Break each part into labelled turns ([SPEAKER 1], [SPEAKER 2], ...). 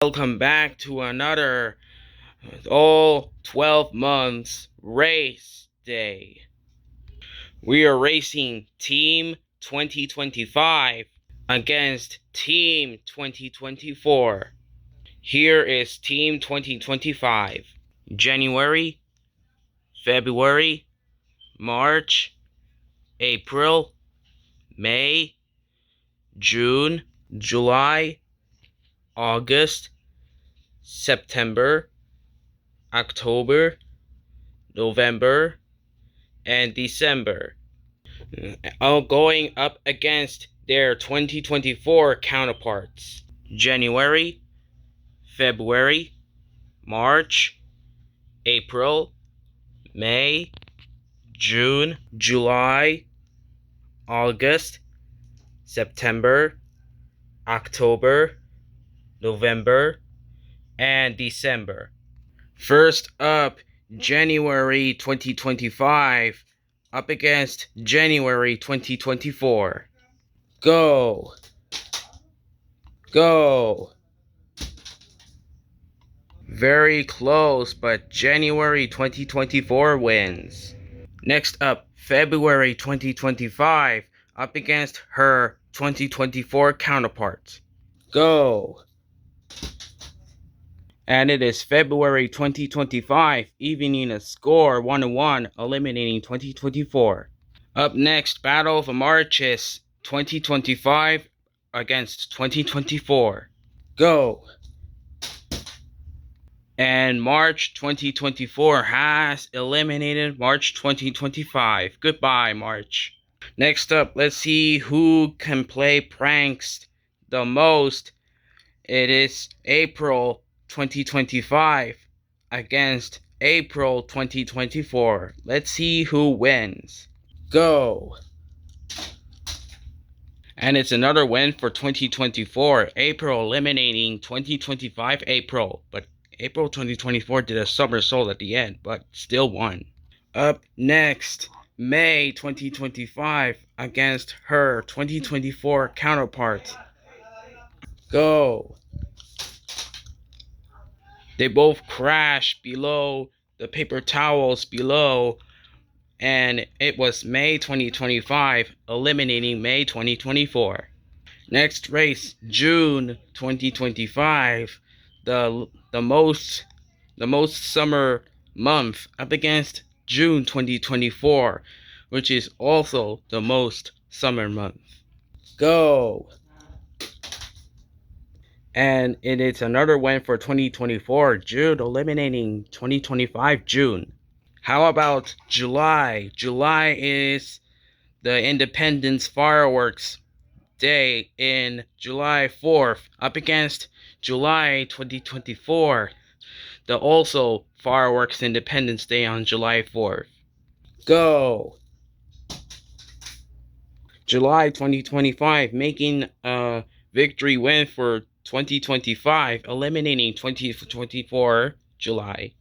[SPEAKER 1] Welcome back to another all 12 months race day. We are racing Team 2025 against Team 2024. Here is Team 2025. January, February, March, April, May, June, July, August, September, October, November, and December, all going up against their 2024 counterparts. January, February, March, April, May, June, July, August, September, October, November, and December. First up, January 2025 up against January 2024. Go! Go! Very close, but January 2024 wins. Next up, February 2025 up against her 2024 counterpart. Go! And it is February 2025, evening a score 1-1, eliminating 2024. Up next, Battle of the Marches 2025 against 2024. Go! And March 2024 has eliminated March 2025. Goodbye, March. Next up, let's see who can play pranks the most. It is April 2025 against April 2024. Let's see who wins. Go! And it's another win for 2024. April eliminating 2025 April. But April 2024 did a somersault at the end, but still won. Up next, May 2025 against her 2024 counterpart. Go! They both crashed below the paper towels below, and it was May 2025 eliminating May 2024. Next race, June 2025, the most summer month up against June 2024, which is also the most summer month. Go! And it is another win for 2024, June eliminating 2025 June. How about July? July is the Independence Fireworks Day in July 4th up against July 2024, the also Fireworks Independence Day on July 4th. Go! July 2025 making a victory win for 2025, eliminating 2024 July.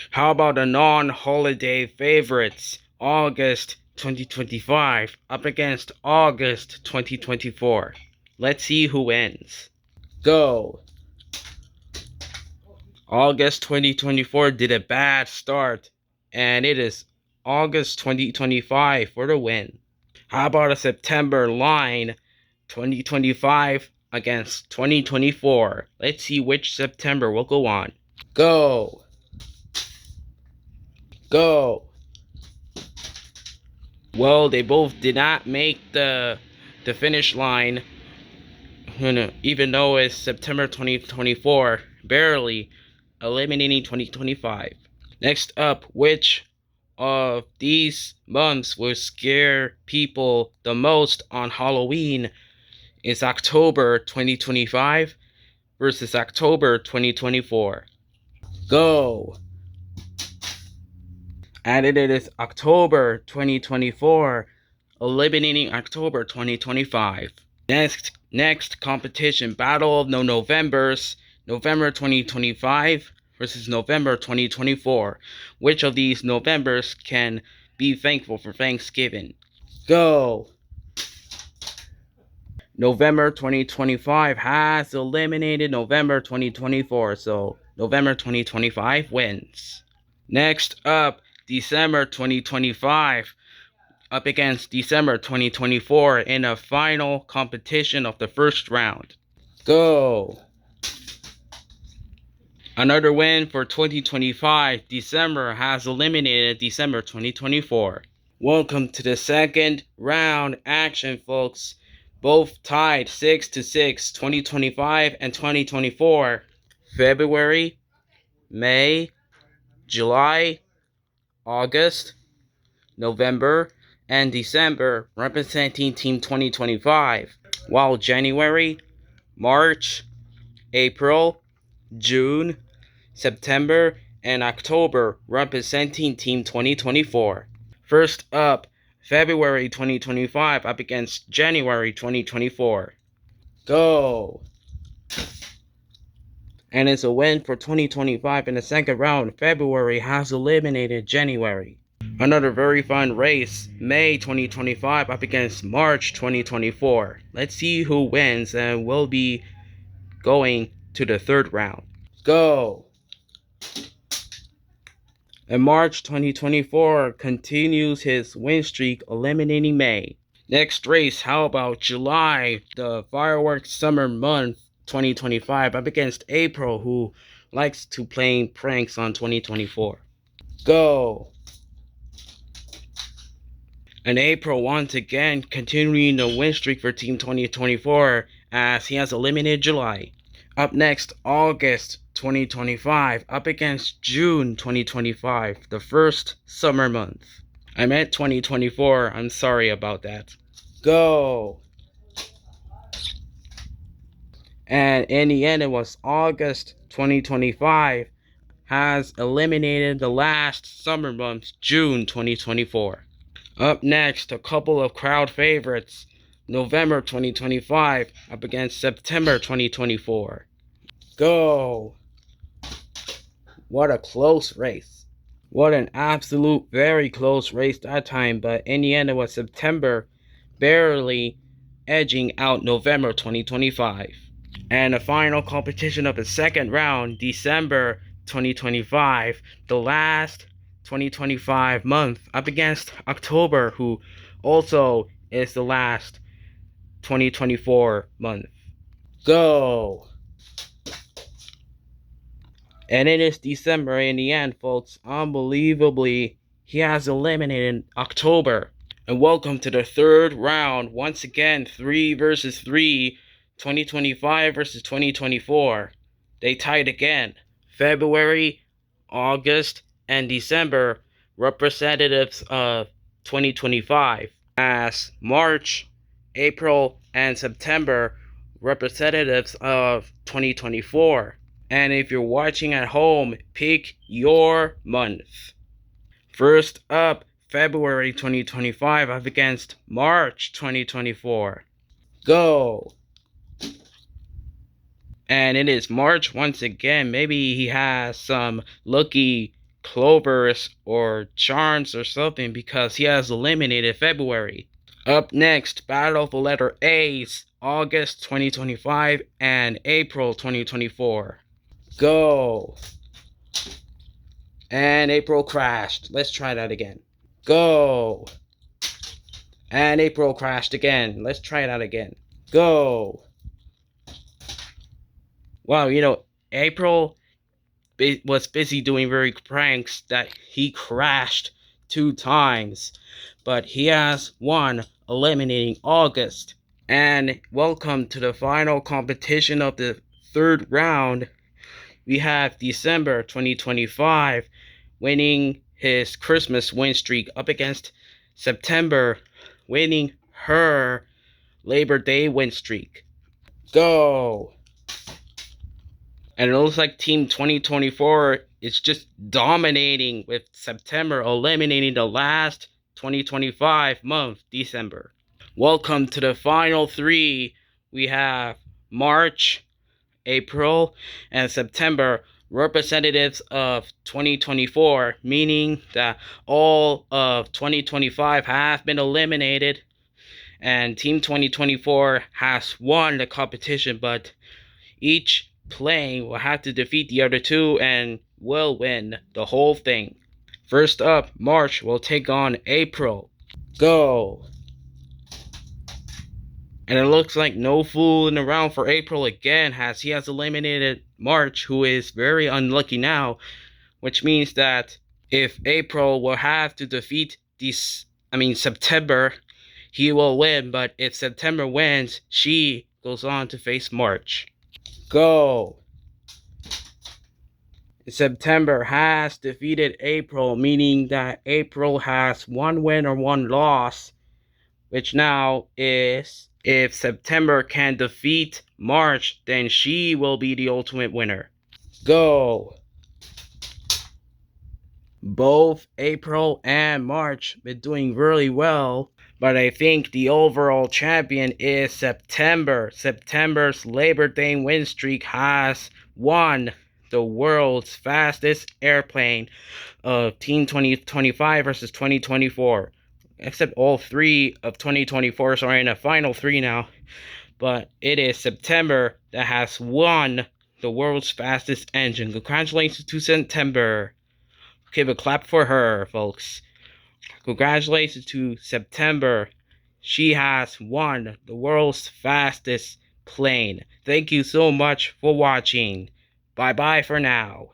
[SPEAKER 1] How about the non-holiday favorites? August 2025 up against August 2024. Let's see who wins. Go! August 2024 did a bad start, and it is August 2025 for the win. How about a September line? 2025 against 2024. Let's see which September will go on. Go! Go! Well, they both did not make the finish line, even though it's September 2024, barely eliminating 2025. Next up, which of these months will scare people the most on Halloween is October 2025 versus October 2024. Go! And it is October 2024, eliminating October 2025. Next competition, Battle of the Novembers, November 2025 versus November 2024. Which of these Novembers can be thankful for Thanksgiving? Go! November 2025 has eliminated November 2024, so November 2025 wins. Next up, December 2025 up against December 2024 in a final competition of the first round. Go! Another win for 2025. December has eliminated December 2024. Welcome to the second round action, folks. Both tied 6-6, 2025 and 2024. February, May, July, August, November, and December representing Team 2025, while January, March, April, June, September, and October representing Team 2024. First up, February 2025 up against January 2024. Go! And it's a win for 2025 in the second round. February has eliminated January. Another very fun race, May 2025 up against March 2024. Let's see who wins, and we'll be going to the third round. Go! And March 2024 continues his win streak, eliminating May. Next race, how about July, the fireworks summer month 2025 up against April, who likes to play pranks on 2024. Go! And April once again continuing the win streak for Team 2024 as he has eliminated July. Up next, August 2025 up against June 2025, the first summer month. I meant 2024, I'm sorry about that. Go! And in the end, it was August 2025 has eliminated the last summer month, June 2024. Up next, a couple of crowd favorites. November 2025 up against September 2024. Go! What a close race. What an absolute very close race that time, but in the end it was September barely edging out November 2025. And the final competition of the second round, December 2025, the last 2025 month up against October, who also is the last 2024 month. Go! And it is December in the end, folks. Unbelievably, he has eliminated October. And welcome to the third round. Once again, 3 versus 3, 2025 versus 2024. They tied again. February, August, and December representatives of 2025, as March, April, and September representatives of 2024. And if you're watching at home, pick your month. First up, February 2025 up against March 2024. Go! And it is March once again. Maybe he has some lucky clovers or charms or something because he has eliminated February. Up next, Battle of the Letter A's, August 2025 and April 2024. Go! And April crashed. Let's try that again. Go! And April crashed again. Let's try that again. Go! Wow, April was busy doing very pranks that he crashed 2 times. But he has won, eliminating August. And welcome to the final competition of the third round. We have December 2025 winning his Christmas win streak up against September winning her Labor Day win streak. Go! And it looks like Team 2024 is just dominating with September eliminating the last 2025 month, December. Welcome to the final 3. We have March, April, and September representatives of 2024, meaning that all of 2025 have been eliminated, And Team 2024 has won the competition, but each plane will have to defeat the other two and will win the whole thing. First up, March will take on April. Go! And it looks like no fooling around for April again, as he has eliminated March, who is very unlucky now, which means that if April will have to defeat September, he will win, but if September wins, she goes on to face March. Go! September has defeated April, meaning that April has one win or one loss, which now is if September can defeat March, then she will be the ultimate winner. Go! Both April and March been doing really well, but I think the overall champion is September. September's Labor Day win streak has won the world's fastest airplane of Team 2025 versus 2024. Except all three of 2024 are in the final three now. But it is September that has won the world's fastest engine. Congratulations to September. Give a clap for her, folks. Congratulations to September. She has won the world's fastest plane. Thank you so much for watching. Bye-bye for now.